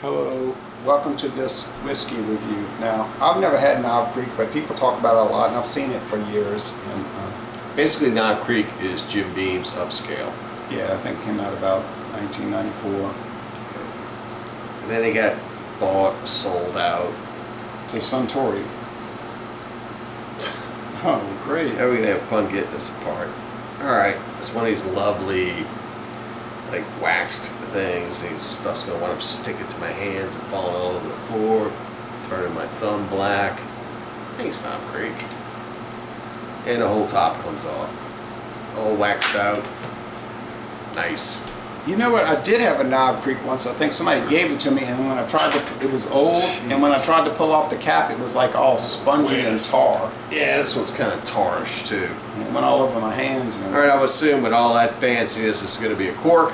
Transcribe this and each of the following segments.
Hello, welcome to this whiskey review. Now, I've never had Knob Creek, but people talk about it a lot, and I've seen it for years. And Basically, Knob Creek is Jim Beam's upscale. yeah, I think it came out about 1994 And then they got bought, sold out. to Suntory. Oh, great. Now we're gonna have fun getting this apart. Alright, it's one of these lovely, like waxed things. These stuff's gonna wind up sticking to my hands and falling all over the floor, turning my thumb black. Thanks, Knob Creek. And the whole top comes off. All waxed out. Nice. You know what? I did have a Knob Creek once. I think somebody gave it to me, and when I tried to, it was old, and when I tried to pull off the cap, it was like all spongy and tar. Yeah, this one's kind of tarish too. And it went all over my hands. And Alright, I would assume with all that fanciness, it's going to be a cork.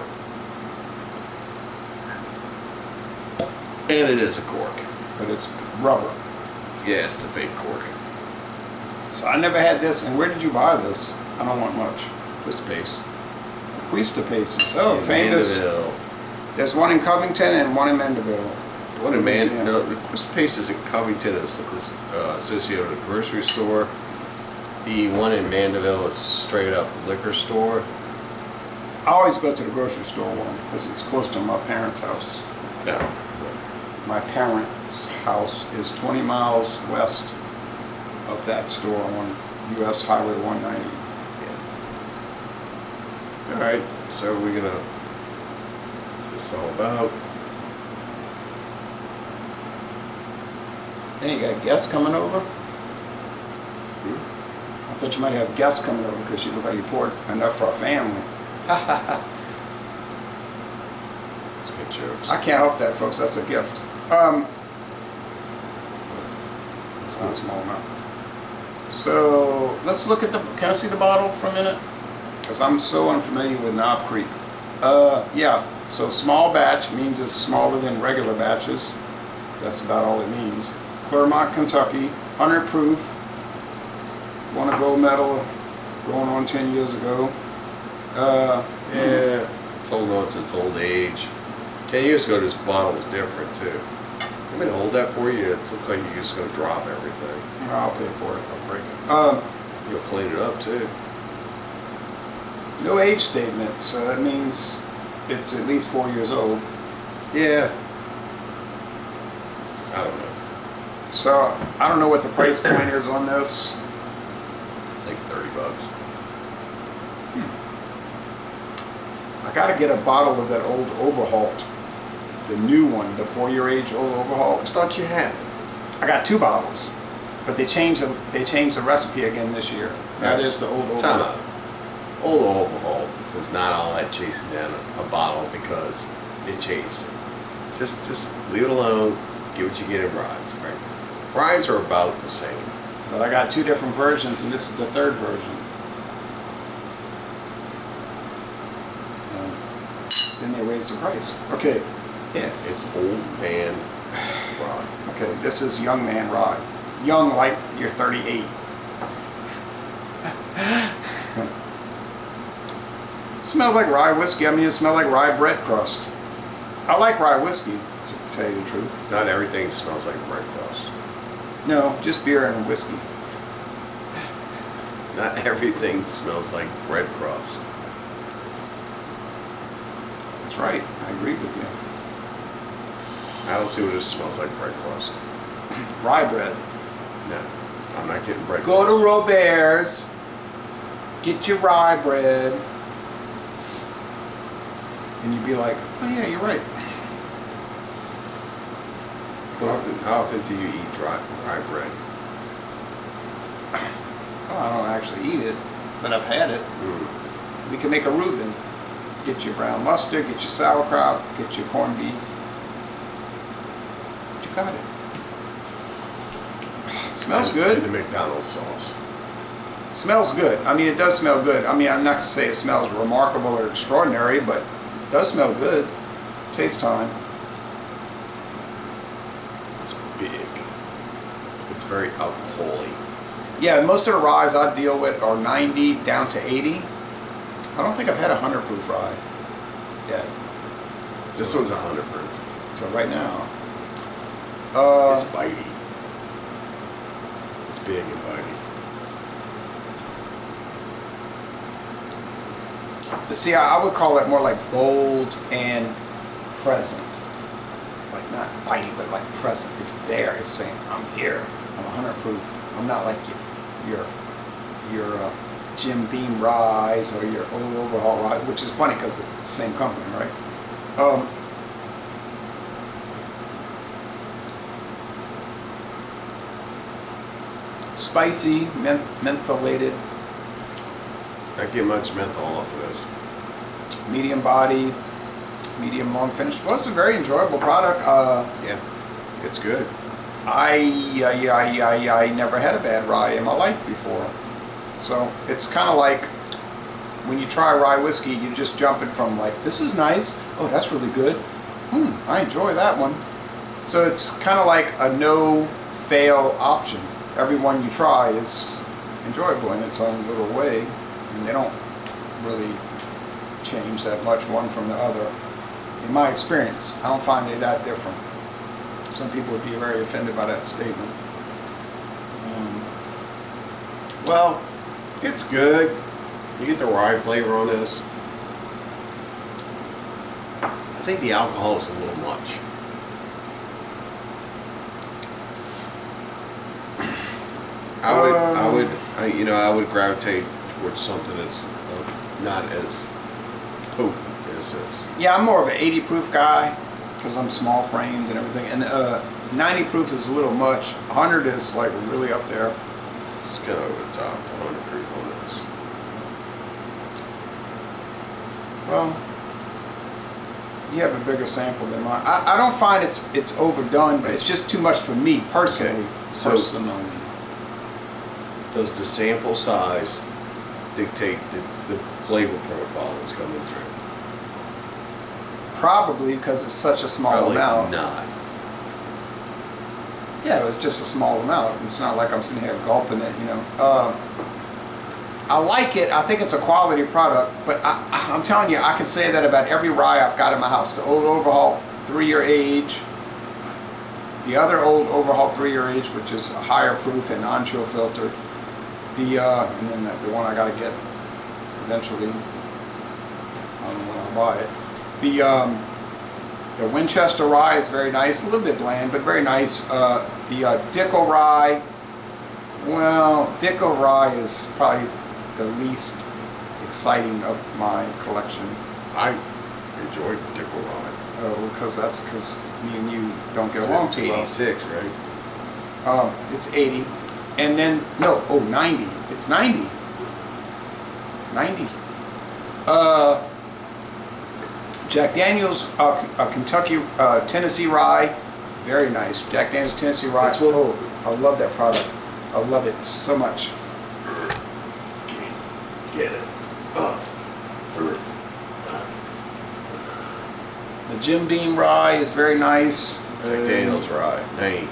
And it is a cork. but it's rubber. Yeah, it's the fake cork. So I never had this. And where did you buy this? I don't want much. Twist paste. Quista Paces. Oh, In famous. Mandeville. There's one in Covington and one in Mandeville. The one in Louisiana. No, the twist paste is in Covington. It's associated with a grocery store. The one in Mandeville is straight up liquor store. I always go to the grocery store one because it's close to my parents' house. No. My parents' house is 20 miles west of that store on U.S. Highway 190. Alright, so we're gonna. What's this all about? Hey, you got guests coming over? I thought you might have guests coming over because you look like you poured enough for a family. Let's get jokes. I can't help that, folks. That's a gift. It's not a small amount. So let's look at the. Can I see the bottle for a minute? Because I'm so unfamiliar with Knob Creek. Yeah. So small batch means it's smaller than regular batches. That's about all it means. Claremont, Kentucky, 100 proof. Won a gold medal going on 10 years ago. Yeah, it's holding on to its old age. 10 years ago, this bottle was different too. I'm gonna hold that for you. It looks like you're just gonna drop everything. I'll pay for it if I break it. You'll clean it up too. No age statement, so that means it's at least 4 years old. Yeah. I don't know. So I don't know what the price point is on this. It's like $30. I gotta get a bottle of that old Overhauled, the new one, the 4-year age old I Overhauled. thought you had it. I got 2 bottles, but they changed the recipe again this year. Now there's the old Time Overhauled. out. Old Overhaul is not all that chasing down a bottle because it changed it. Just leave it alone. Get what you get in ryes, right? Ryes are about the same. But I got 2 different versions, and this is the 3rd version. Then they raised the price. Okay, Yeah, it's old man rye. okay, this is young man rye. Young like you're 38. Smells like rye whiskey. I mean, it smells like rye bread crust. I like rye whiskey, to tell you the truth. Not everything smells like bread crust. No, just beer and whiskey. Not everything smells like bread crust. That's right. I agree with you. I don't see what this smells like bread crust. Rye bread. No, I'm not getting bread Go crust. to Robert's. Get your rye bread. And you'd be like, oh yeah, you're right. How often do you eat rye bread? Oh, I don't actually eat it, but I've had it. Mm. We can make a Reuben. Get your brown mustard, get your sauerkraut, get your corned beef. But you got it. Smells And good. the McDonald's sauce. Smells good. I mean, it does smell good. I mean, I'm not going to say it smells remarkable or extraordinary, but it does smell good. Taste time. It's big. It's very alcoholic. Yeah, most of the ryes I deal with are 90 down to 80. I don't think I've had a 100 proof rye yet. This one's 100 proof. till right now. It's bitey. It's big and bitey. But see, I would call it more like bold and present. Like not bitey, but like present. It's there. It's saying, I'm here. I'm 100 proof. I'm not like your Jim Beam Ryes or your Old Overhaul Rye, which is funny because it's the same company, right? Spicy, mentholated, I get much menthol off of this. medium body, medium long finish. Well, it's a very enjoyable product. Yeah, it's good. I never had a bad rye in my life before. So it's kind of like when you try rye whiskey, you're just jumping from like, this is nice. Oh, that's really good. I enjoy that one. So it's kind of like a no-fail option. Every one you try is enjoyable in its own little way, and they don't really change that much one from the other. In my experience, I don't find they that different. Some people would be very offended by that statement. Well, it's good. You get the rye flavor on this. I think the alcohol is a little much. I would gravitate towards something that's not as potent as this. Yeah, I'm more of an 80 proof guy because I'm small framed and everything. And 90 proof is a little much. 100 is like really up there. It's kind of over the top. 100 proof on this. Well, you have a bigger sample than mine. I don't find it's overdone, but it's just too much for me personally. Okay, so- Personally. Does the sample size dictate the flavor profile that's coming through? Probably because it's such a small Probably amount. not. Yeah, it's just a small amount. It's not like I'm sitting here gulping it, you know. I like it. I think it's a quality product, but I'm telling you, I can say that about every rye I've got in my house. The Old Overhaul 3-year age, the other Old Overhaul 3-year age, which is a higher proof and non-chill filtered. And then the one I got to get eventually. I don't know when I'll buy it. The Winchester Rye is very nice, a little bit bland, but very nice. The Dickel Rye, well, Dickel Rye is probably the least exciting of my collection. I enjoyed Dickel Rye. Oh, because that's because me and you don't get along too well. 86, right? It's 80. And then, no, 90. It's 90. 90. Jack Daniel's Kentucky, Tennessee Rye, very nice. Jack Daniel's Tennessee Rye. This one? Oh, I love that product. I love it so much. Get it. The Jim Beam Rye is very nice. Jack Daniel's Rye, 90.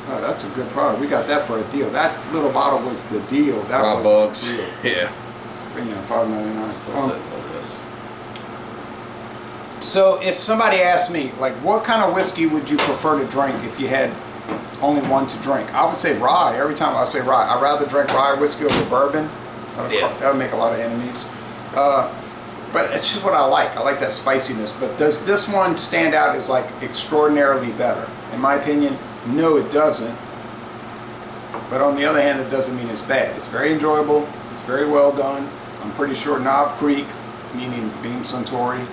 Oh, that's a good product. We got that for a deal. That little bottle was the deal. That $5 was the deal. Yeah. You know, $5.99. Still sitting on this. So if somebody asked me, like, what kind of whiskey would you prefer to drink if you had only one to drink? I would say rye. Every time I say rye, I'd rather drink rye whiskey over bourbon. That'll make a lot of enemies. But it's just what I like. I like that spiciness. But does this one stand out as like extraordinarily better? In my opinion, no, it doesn't. But on the other hand, it doesn't mean it's bad. It's very enjoyable. It's very well done. I'm pretty sure Knob Creek, meaning Beam Suntory,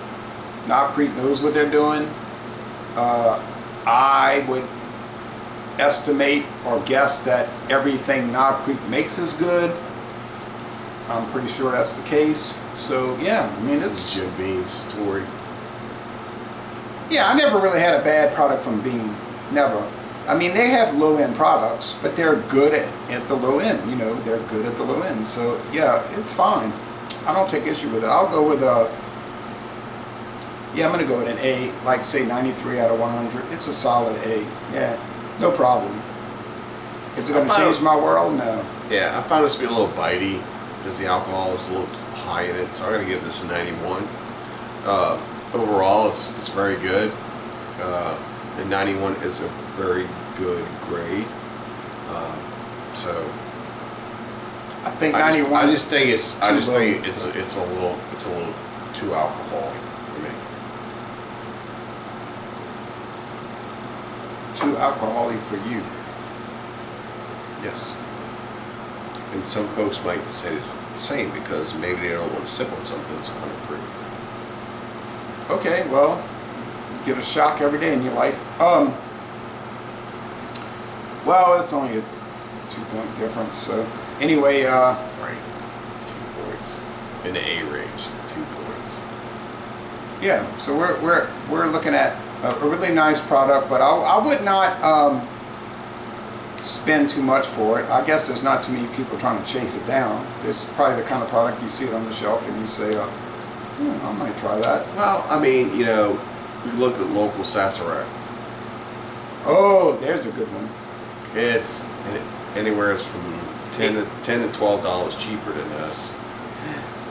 Knob Creek knows what they're doing. I would estimate or guess that everything Knob Creek makes is good. I'm pretty sure that's the case. So yeah, I mean it's Jim Beam's Tory. Yeah, I never really had a bad product from Beam. Never. I mean, they have low-end products, but they're good at the low end. You know, they're good at the low end. So yeah, it's fine. I don't take issue with it. I'll go with a. Yeah, I'm gonna go with an A, like say 93 out of 100. It's a solid A. Yeah, no problem. Is it gonna change my world? No. Yeah, I found this to be a little bitey because the alcohol is a little high in it, so I'm gonna give this a 91. Overall, it's very good. The 91 is a very good grade. So I think I 91. just think it's too low. it's a little too alcoholic for me. Too alcoholic for you. Yes. And some folks might say the same because maybe they don't want to sip on something that's 100 proof. Okay, well, you get a shock every day in your life. Well, it's only a 2-point difference. So anyway, Right. 2 points. In the A range, 2 points. yeah. So we're looking at a really nice product, but I would not spend too much for it. I guess there's not too many people trying to chase it down. It's probably the kind of product you see it on the shelf and you say, I might try that. Well, I mean, you know, we look at local Sazerac. Oh, there's a good one. It's anywhere from $10 to $12 cheaper than this.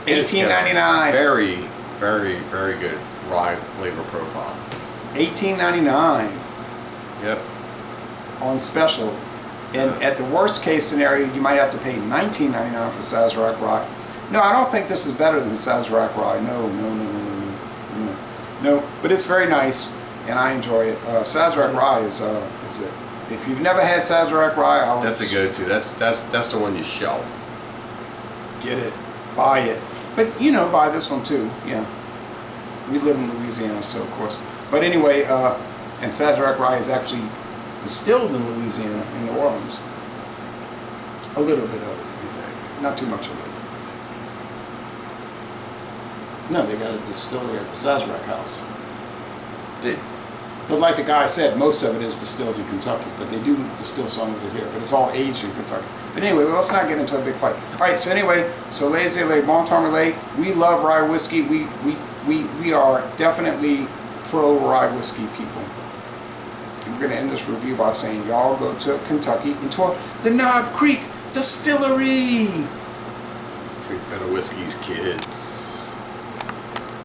It's got $18.99. Very, very, very good rye flavor profile. $18.99 Yep. on special. And at the worst case scenario, you might have to pay $19.99 for Sazerac Rye. No, I don't think this is better than Sazerac Rye. No. But it's very nice, and I enjoy it. Sazerac Rye is it. If you've never had Sazerac Rye, I would That's a go-to. That's the one you shelf. get it, buy it. But buy this one too. Yeah. We live in Louisiana, so of course. But anyway, and Sazerac Rye is actually distilled in Louisiana, in New Orleans. A little bit of it, you think? Not too much of it. No, they got a distillery at the Sazerac House. But like the guy said, most of it is distilled in Kentucky, but they do distill some of it here. But it's all aged in Kentucky. But anyway, well, let's not get into a big fight. All right. So anyway, so Les Bon Temps Relais. We love rye whiskey. We are definitely pro rye whiskey people. And we're going to end this review by saying, y'all go to Kentucky and tour the Knob Creek Distillery. Drink better whiskeys, kids.